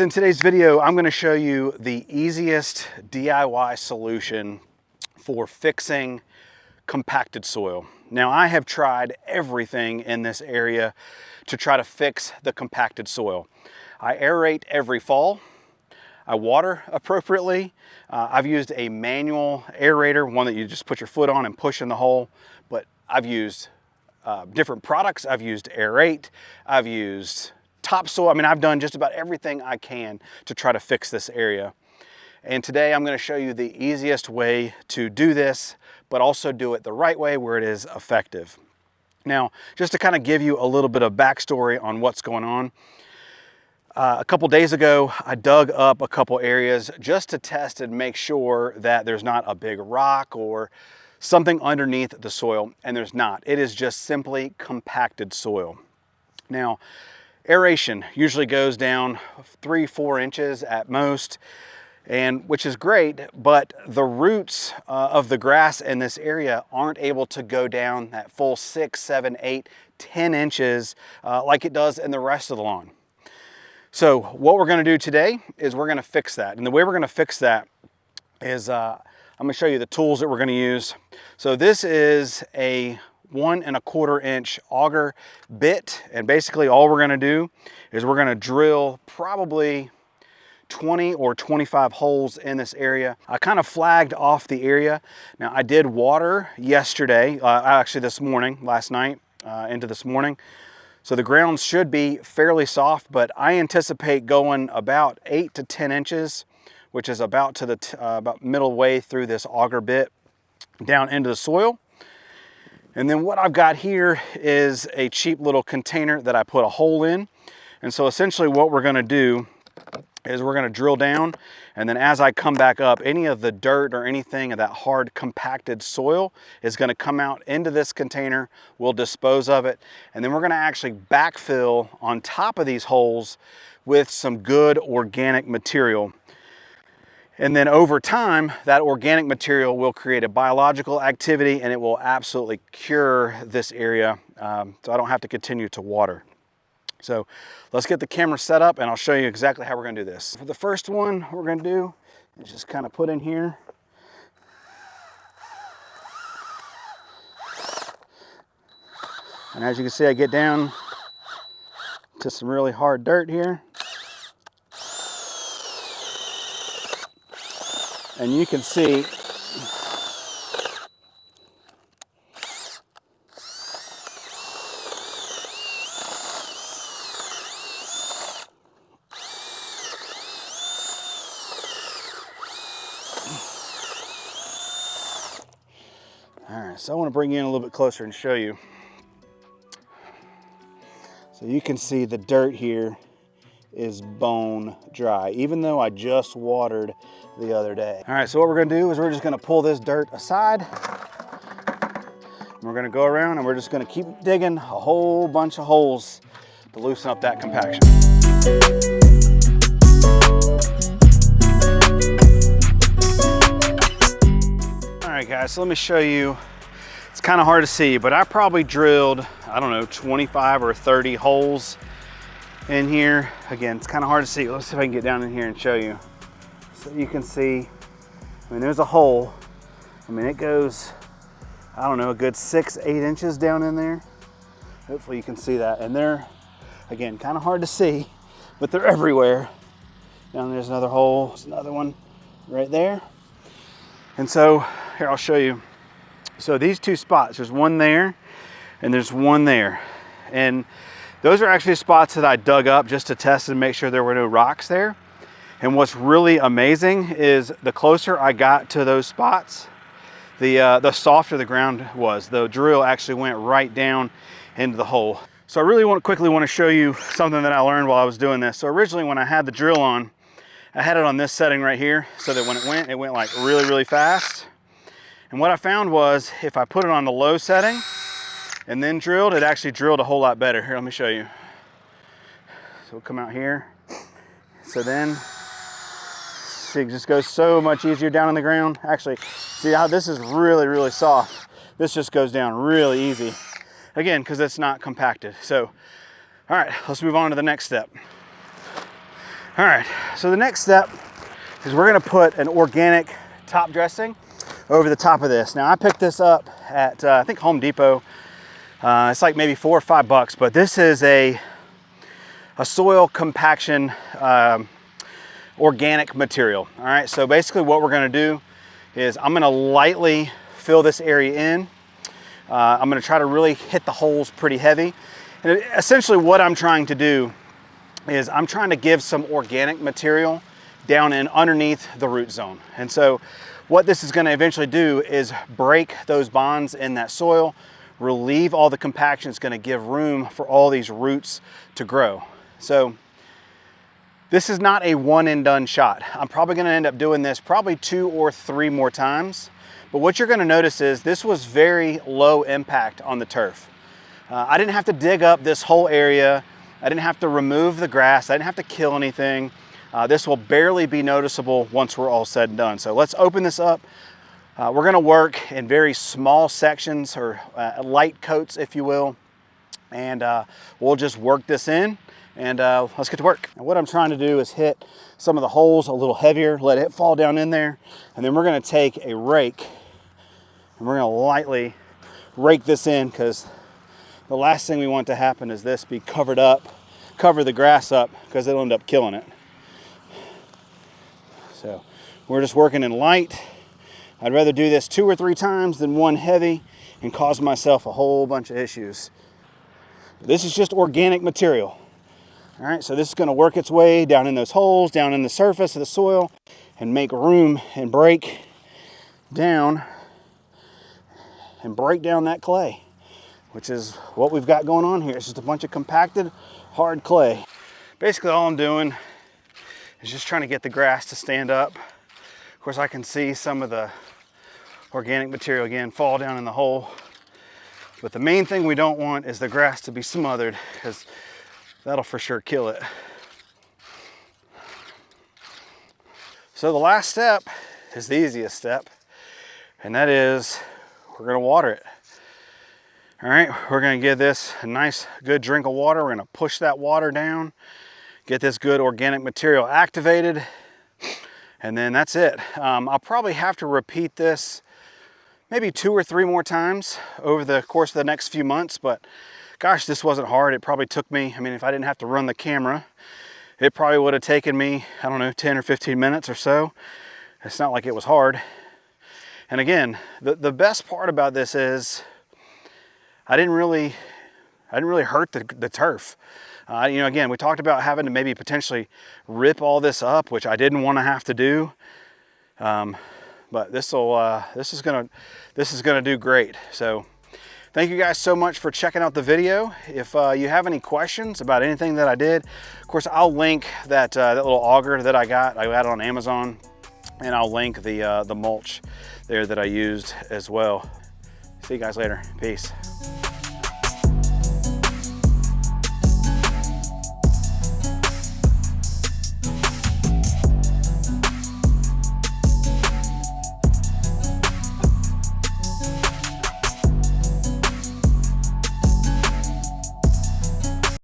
In today's video, I'm going to show you the easiest DIY solution for fixing compacted soil. Now, I have tried everything in this area to try to fix the compacted soil. I aerate every fall. I water appropriately. I've used a manual aerator, one that you just put your foot on and push in the hole, but I've used different products. I've used aerate. I've used topsoil. I mean, I've done just about everything I can to try to fix this area. And today I'm going to show you the easiest way to do this, but also do it the right way where it is effective. Now, just to kind of give you a little bit of backstory on what's going on. A couple days ago, I dug up a couple areas just to test and make sure that there's not a big rock or something underneath the soil, and there's not. It is just simply compacted soil. Now, aeration usually goes down 3-4 inches at most, and which is great, but the roots of the grass in this area aren't able to go down that full 6, 7, 8, 10 inches like it does in the rest of the lawn. So what we're going to do today is we're going to fix that. And the way we're going to fix that is I'm going to show you the tools that we're going to use. So this is a 1 1/4 inch auger bit, and basically all we're going to do is we're going to drill probably 20 or 25 holes in this area. I kind of flagged off the area. Now, I did water yesterday, actually this morning, last night into this morning. So the ground should be fairly soft, but I anticipate going about 8 to 10 inches, which is about to the about middle way through this auger bit down into the soil. And then what I've got here is a cheap little container that I put a hole in. And so essentially what we're going to do is we're going to drill down, and then as I come back up, any of the dirt or anything of that hard compacted soil is going to come out into this container. We'll dispose of it, and then we're going to actually backfill on top of these holes with some good organic material. And then over time, that organic material will create a biological activity, and it will absolutely cure this area, so I don't have to continue to water. So let's get the camera set up and I'll show you exactly how we're going to do this. For the first one, what we're going to do is just kind of put in here. And as you can see, I get down to some really hard dirt here. And you can see so I want to bring you in a little bit closer and show you. So you can see the dirt here is bone dry, even though I just watered the other day. All right, so what we're going to do is we're just going to pull this dirt aside. We're going to go around and we're just going to keep digging a whole bunch of holes to loosen up that compaction. All right, guys, so let me show you. It's kind of hard to see, but I probably drilled, I don't know, 25 or 30 holes in here. Again, it's kind of hard to see. Let's see if I can get down in here and show you. So you can see, I mean, there's a hole. I mean, it goes, I don't know, a good 6, 8 inches down in there. Hopefully you can see that. And they're, again, kind of hard to see, but they're everywhere. Down there's another hole, there's another one right there. And so, here, I'll show you. So these two spots, there's one there and there's one there. And those are actually spots that I dug up just to test and make sure there were no rocks there. And what's really amazing is the closer I got to those spots, the softer the ground was. The drill actually went right down into the hole. So I really quickly want to show you something that I learned while I was doing this. So originally when I had the drill on, I had it on this setting right here so that when it went like really, really fast. And what I found was if I put it on the low setting and then drilled, it actually drilled a whole lot better. Here, let me show you. So we'll come out here. So then, see, it just goes so much easier down in the ground. Actually, see how this is really, really soft. This just goes down really easy. Again, because it's not compacted. So, all right, let's move on to the next step. All All right, so the next step is we're gonna put an organic top dressing over the top of this. Now I picked this up at, I think Home Depot. It's like maybe $4 or $5, but this is a soil compaction organic material. All right, so basically what we're gonna do is I'm gonna lightly fill this area in. I'm gonna try to really hit the holes pretty heavy. And essentially what I'm trying to do is I'm trying to give some organic material down in underneath the root zone. And so what this is gonna eventually do is break those bonds in that soil, relieve all the compaction. It's gonna give room for all these roots to grow. So this is not a one and done shot. I'm probably gonna end up doing this probably 2 or 3 more times. But what you're gonna notice is this was very low impact on the turf. I didn't have to dig up this whole area. I didn't have to remove the grass. I didn't have to kill anything. This will barely be noticeable once we're all said and done. So let's open this up. We're gonna work in very small sections, or light coats, if you will. And we'll just work this in, and let's get to work. And what I'm trying to do is hit some of the holes a little heavier, let it fall down in there. And then we're gonna take a rake and we're gonna lightly rake this in, because the last thing we want to happen is this be covered up, cover the grass up, because it'll end up killing it. So we're just working in light. I'd rather do this 2 or 3 times than one heavy and cause myself a whole bunch of issues. This is just organic material. All right, so this is gonna work its way down in those holes, down in the surface of the soil, and make room and break down that clay, which is what we've got going on here. It's just a bunch of compacted, hard clay. Basically all I'm doing is just trying to get the grass to stand up. Of course, I can see some of the organic material again fall down in the hole. But the main thing we don't want is the grass to be smothered, because that'll for sure kill it. So the last step is the easiest step, and that is we're gonna water it. All right, we're gonna give this a nice, good drink of water. We're gonna push that water down, get this good organic material activated, and then that's it. I'll probably have to repeat this maybe 2 or 3 more times over the course of the next few months, but gosh, this wasn't hard. It probably took me, I mean, if I didn't have to run the camera, it probably would have taken me, I don't know, 10 or 15 minutes or so. It's not like it was hard. And again, the best part about this is I didn't really hurt the turf. You know, again, we talked about having to maybe potentially rip all this up, which I didn't want to have to do. But this is gonna do great. So thank you guys so much for checking out the video. If you have any questions about anything that I did, of course, I'll link that little auger that I got it on Amazon, and I'll link the mulch there that I used as well. See you guys later. Peace.